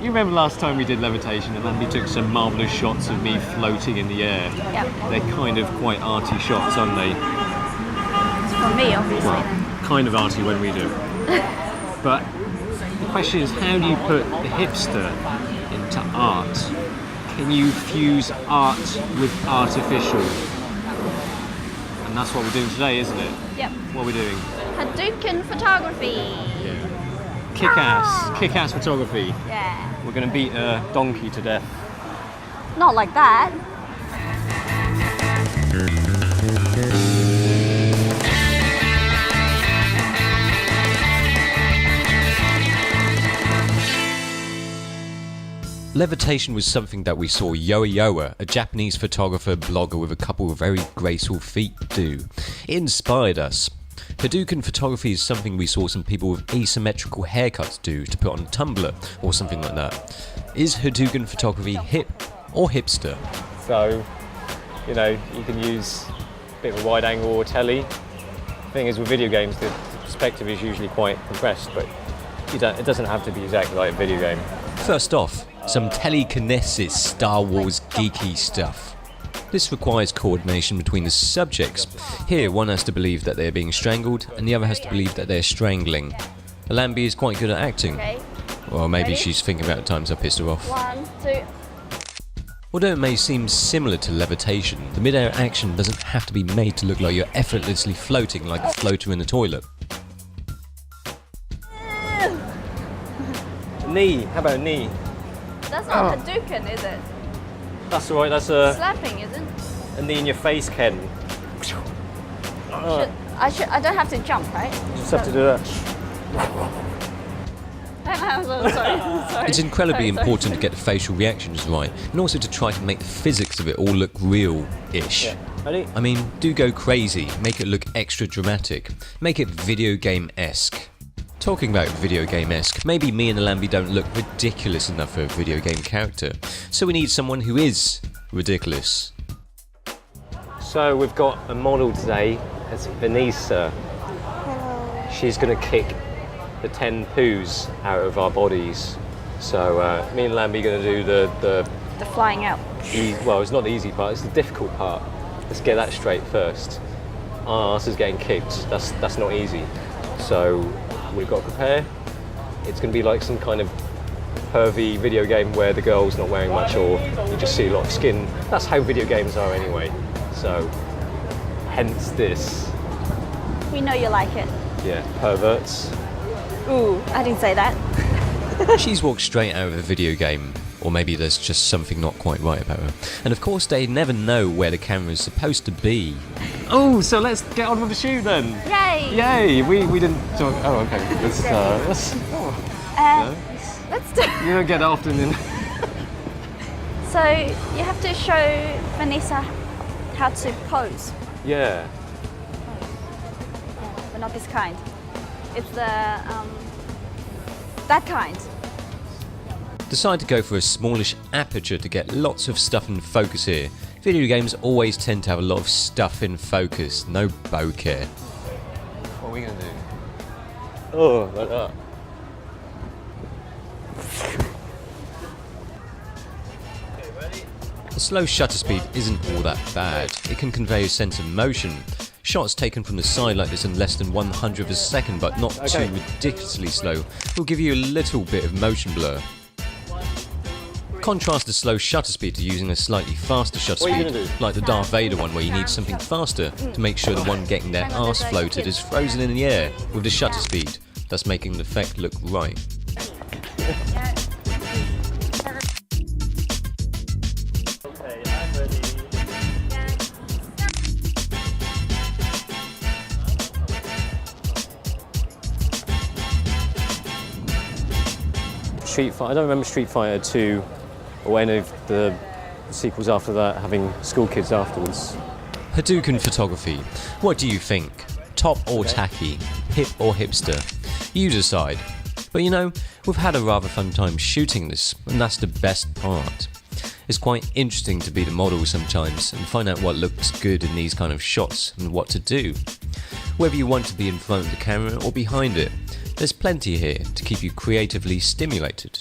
You remember last time we did levitation and then we took some marvellous shots of me floating in the air? Yep. They're kind of quite arty shots, aren't they? It's for me, obviously. Well, kind of arty when we do. But the question is, how do you put the hipster into art? Can you fuse art with artificial? And that's what we're doing today, isn't it? Yep. What are we doing? Hadouken Photography. Yeah. Kick-ass photography. Yeah. We're going to beat a donkey to death. Not like that. Levitation was something that we saw Yoa Yoa, a Japanese photographer blogger with a couple of very graceful feet, do. It inspired us. Hadouken photography is something we saw some people with asymmetrical haircuts do to put on Tumblr or something like that. Is Hadouken photography hip or hipster? So, you know, you can use a bit of a wide angle or telly. The thing is, with video games, the perspective is usually quite compressed, but it doesn't have to be exactly like a video game. First off, some telekinesis Star Wars geeky stuff. This requires coordination between the subjects. Here, one has to believe that they are being strangled, and the other has to believe that they are strangling. Alambi is quite good at acting. Okay. Well, maybe Ready? she's thinking about the times I pissed her off. 1, 2. Although it may seem similar to levitation, the mid-air action doesn't have to be made to look like you're effortlessly floating like a floater in the toilet. Knee, how about knee? That's not Hadouken, is it? That's alright, that's a Slapping, isn't? knee in your face, Ken. I don't have to jump, right? You just have to do that. I'm so sorry. Sorry. It's incredibly Sorry. important to get the facial reactions right, and also to try to make the physics of it all look real-ish. Yeah. Ready? I mean, do go crazy, make it look extra dramatic, make it video game-esque. Talking about video game-esque, maybe me and Alambi don't look ridiculous enough for a video game character, so we need someone who is ridiculous. So we've got a model today, it's Vanessa. Hello. She's going to kick the 10 poos out of our bodies. So me and Alambi are going to do the The flying out. well, it's not the easy part, it's the difficult part. Let's get that straight first. Our ass is getting kicked, that's not easy. So we've got to prepare. It's going to be like some kind of pervy video game where the girl's not wearing much or you just see a lot of skin. That's how video games are anyway. So, hence this. We know you like it. Yeah, perverts. Ooh, I didn't say that. She's walked straight out of a video game, or maybe there's just something not quite right about her. And of course they never know where the camera is supposed to be. Oh, so let's get on with the shoot then. Yay! Yay! We didn't talk. Oh, okay. Let's Let's do. you don't get that often in. So you have to show Vanessa how to pose, Yeah. but not this kind. It's the that kind. Decide to go for a smallish aperture to get lots of stuff in focus here. Video games always tend to have a lot of stuff in focus, no bokeh. What are we gonna do? Oh, like that. The slow shutter speed isn't all that bad. It can convey a sense of motion. Shots taken from the side like this in less than 1/100 of a second, but not Okay. too ridiculously slow, will give you a little bit of motion blur. Contrast the slow shutter speed to using a slightly faster shutter What are you speed, gonna do? like the Darth Vader one where you need something faster to make sure the one getting their arse floated is frozen in the air with the shutter speed, thus making the effect look right. Street Fighter. I don't remember Street Fighter 2 or any of the sequels after that having school kids afterwards. Hadouken Photography. What do you think? Top or tacky? Hip or hipster? You decide. But you know, we've had a rather fun time shooting this, and that's the best part. It's quite interesting to be the model sometimes and find out what looks good in these kind of shots and what to do. Whether you want to be in front of the camera or behind it, there's plenty here to keep you creatively stimulated.